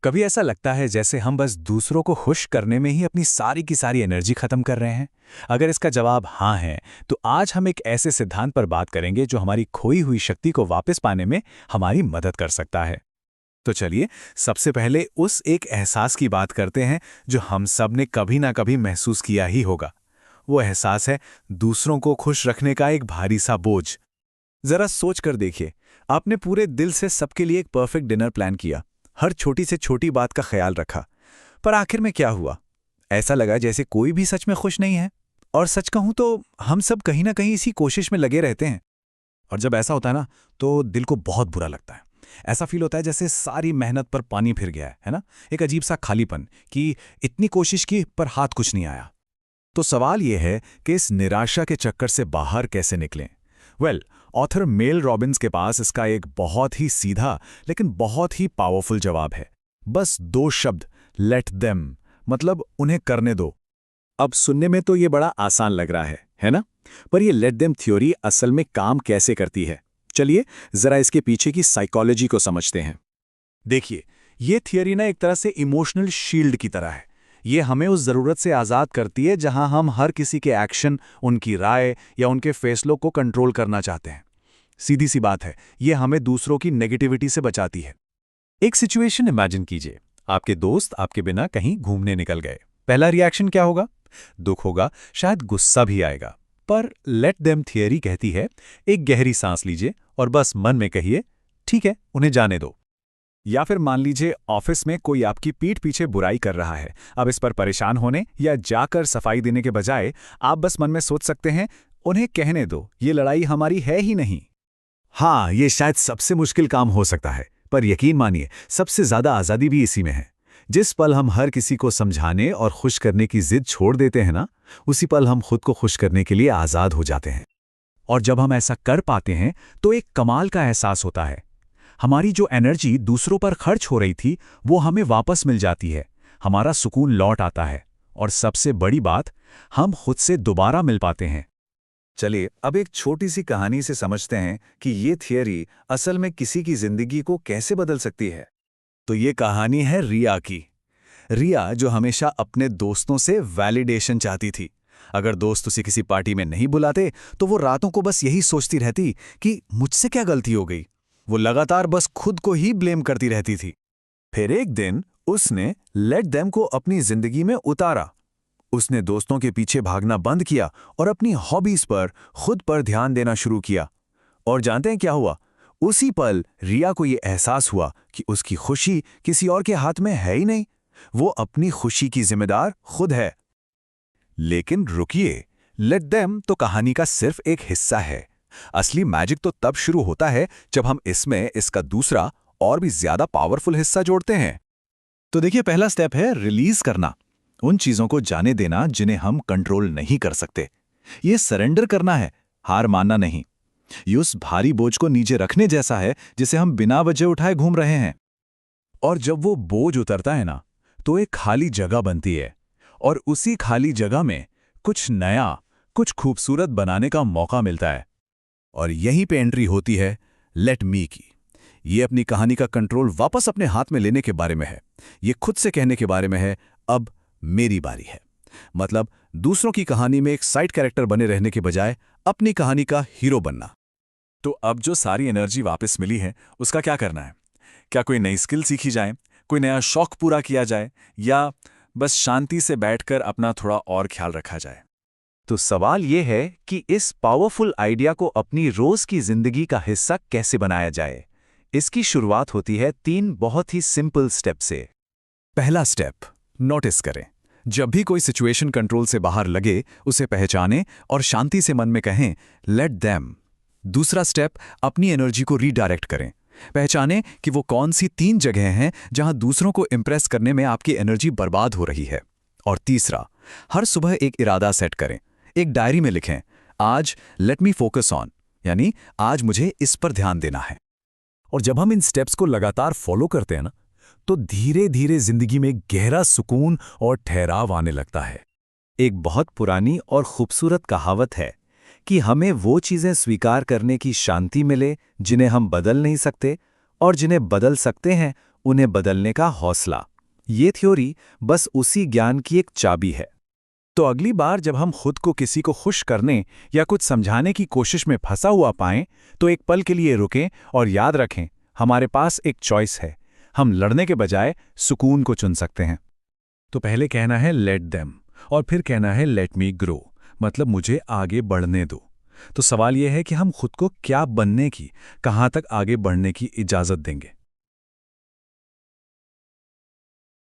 कभी ऐसा लगता है जैसे हम बस दूसरों को खुश करने में ही अपनी सारी की सारी एनर्जी खत्म कर रहे हैं। अगर इसका जवाब हाँ है, तो आज हम एक ऐसे सिद्धांत पर बात करेंगे जो हमारी खोई हुई शक्ति को वापस पाने में हमारी मदद कर सकता है। तो चलिए, सबसे पहले उस एक एहसास की बात करते हैं जो हम सब ने कभी ना कभी महसूस किया ही होगा। वो एहसास है दूसरों को खुश रखने का एक भारी सा बोझ। जरा सोच कर देखिए, आपने पूरे दिल से सबके लिए एक परफेक्ट डिनर प्लान किया, हर छोटी से छोटी बात का ख्याल रखा, पर आखिर में क्या हुआ? ऐसा लगा जैसे कोई भी सच में खुश नहीं है। और सच कहूं तो हम सब कहीं ना कहीं इसी कोशिश में लगे रहते हैं। और जब ऐसा होता है ना, तो दिल को बहुत बुरा लगता है। ऐसा फील होता है जैसे सारी मेहनत पर पानी फिर गया है ना? एक अजीब सा खालीपन कि इतनी कोशिश की पर हाथ कुछ नहीं आया। तो सवाल यह है कि इस निराशा के चक्कर से बाहर कैसे निकलें? ऑथर मेल रॉबिन्स के पास इसका एक बहुत ही सीधा लेकिन बहुत ही पावरफुल जवाब है। बस दो शब्द, लेट देम, मतलब उन्हें करने दो। अब सुनने में तो ये बड़ा आसान लग रहा है ना? पर ये लेट देम थ्योरी असल में काम कैसे करती है? चलिए जरा इसके पीछे की साइकोलॉजी को समझते हैं। देखिए, ये थियरी ना एक तरह से इमोशनल शील्ड की तरह है। ये हमें उस ज़रूरत से आज़ाद करती है जहां हम हर किसी के एक्शन, उनकी राय या उनके फैसलों को कंट्रोल करना चाहते हैं। सीधी सी बात है, ये हमें दूसरों की नेगेटिविटी से बचाती है। एक सिचुएशन इमेजिन कीजिए, आपके दोस्त आपके बिना कहीं घूमने निकल गए। पहला रिएक्शन क्या होगा? दुख होगा, शायद गुस्सा भी आएगा। पर लेट देम थियरी कहती है, एक गहरी सांस लीजिए और बस मन में कहिए, ठीक है, उन्हें जाने दो। या फिर मान लीजिए ऑफिस में कोई आपकी पीठ पीछे बुराई कर रहा है। अब इस पर परेशान होने या जाकर सफाई देने के बजाय आप बस मन में सोच सकते हैं, उन्हें कहने दो, ये लड़ाई हमारी है ही नहीं। हाँ, ये शायद सबसे मुश्किल काम हो सकता है, पर यकीन मानिए सबसे ज्यादा आज़ादी भी इसी में है। जिस पल हम हर किसी को समझाने और खुश करने की जिद छोड़ देते हैं ना, उसी पल हम खुद को खुश करने के लिए आज़ाद हो जाते हैं। और जब हम ऐसा कर पाते हैं तो एक कमाल का एहसास होता है। हमारी जो एनर्जी दूसरों पर खर्च हो रही थी, वो हमें वापस मिल जाती है। हमारा सुकून लौट आता है और सबसे बड़ी बात, हम खुद से दोबारा मिल पाते हैं। चलिए अब एक छोटी सी कहानी से समझते हैं कि ये थियरी असल में किसी की जिंदगी को कैसे बदल सकती है। तो ये कहानी है रिया की। रिया जो हमेशा अपने दोस्तों से वैलिडेशन चाहती थी। अगर दोस्त उसे किसी पार्टी में नहीं बुलाते तो वो रातों को बस यही सोचती रहती कि मुझसे क्या गलती हो गई। वो लगातार बस खुद को ही ब्लेम करती रहती थी। फिर एक दिन उसने लेट देम को अपनी जिंदगी में उतारा। उसने दोस्तों के पीछे भागना बंद किया और अपनी हॉबीज पर, खुद पर ध्यान देना शुरू किया। और जानते हैं क्या हुआ? उसी पल रिया को यह एहसास हुआ कि उसकी खुशी किसी और के हाथ में है ही नहीं। वो अपनी खुशी की जिम्मेदार खुद है। लेकिन रुकिए, लेट देम तो कहानी का सिर्फ एक हिस्सा है। असली मैजिक तो तब शुरू होता है जब हम इसमें इसका दूसरा और भी ज्यादा पावरफुल हिस्सा जोड़ते हैं। तो देखिए, पहला स्टेप है रिलीज करना। उन चीजों को जाने देना जिन्हें हम कंट्रोल नहीं कर सकते। ये सरेंडर करना है, हार मानना नहीं। ये उस भारी बोझ को नीचे रखने जैसा है जिसे हम बिना वजह उठाए घूम रहे हैं। और जब वो बोझ उतरता है ना, तो एक खाली जगह बनती है। और उसी खाली जगह में कुछ नया, कुछ खूबसूरत बनाने का मौका मिलता है। और यहीं पे एंट्री होती है लेट मी की। ये अपनी कहानी का कंट्रोल वापस अपने हाथ में लेने के बारे में है। ये खुद से कहने के बारे में है, अब मेरी बारी है। मतलब दूसरों की कहानी में एक साइड कैरेक्टर बने रहने के बजाय अपनी कहानी का हीरो बनना। तो अब जो सारी एनर्जी वापस मिली है, उसका क्या करना है? क्या कोई नई स्किल सीखी जाए, कोई नया शौक पूरा किया जाए, या बस शांति से बैठकर अपना थोड़ा और ख्याल रखा जाए? तो सवाल यह है कि इस पावरफुल आइडिया को अपनी रोज की जिंदगी का हिस्सा कैसे बनाया जाए। इसकी शुरुआत होती है 3 बहुत ही सिंपल स्टेप से। पहला स्टेप, नोटिस करें। जब भी कोई सिचुएशन कंट्रोल से बाहर लगे, उसे पहचानें और शांति से मन में कहें, लेट देम। दूसरा स्टेप, अपनी एनर्जी को रीडायरेक्ट करें। पहचानें कि वो कौन सी 3 जगह हैं जहां दूसरों को इंप्रेस करने में आपकी एनर्जी बर्बाद हो रही है। और तीसरा, हर सुबह एक इरादा सेट करें। एक डायरी में लिखें, आज लेट मी फोकस ऑन, यानी आज मुझे इस पर ध्यान देना है। और जब हम इन स्टेप्स को लगातार फॉलो करते हैं ना, तो धीरे धीरे जिंदगी में गहरा सुकून और ठहराव आने लगता है। एक बहुत पुरानी और खूबसूरत कहावत है कि हमें वो चीजें स्वीकार करने की शांति मिले जिन्हें हम बदल नहीं सकते, और जिन्हें बदल सकते हैं उन्हें बदलने का हौसला। ये थ्योरी बस उसी ज्ञान की एक चाबी है। तो अगली बार जब हम खुद को किसी को खुश करने या कुछ समझाने की कोशिश में फंसा हुआ पाएं, तो एक पल के लिए रुकें और याद रखें, हमारे पास एक चॉइस है। हम लड़ने के बजाय सुकून को चुन सकते हैं। तो पहले कहना है लेट देम, और फिर कहना है लेट मी ग्रो, मतलब मुझे आगे बढ़ने दो। तो सवाल यह है कि हम खुद को क्या बनने की, कहाँ तक आगे बढ़ने की इजाज़त देंगे।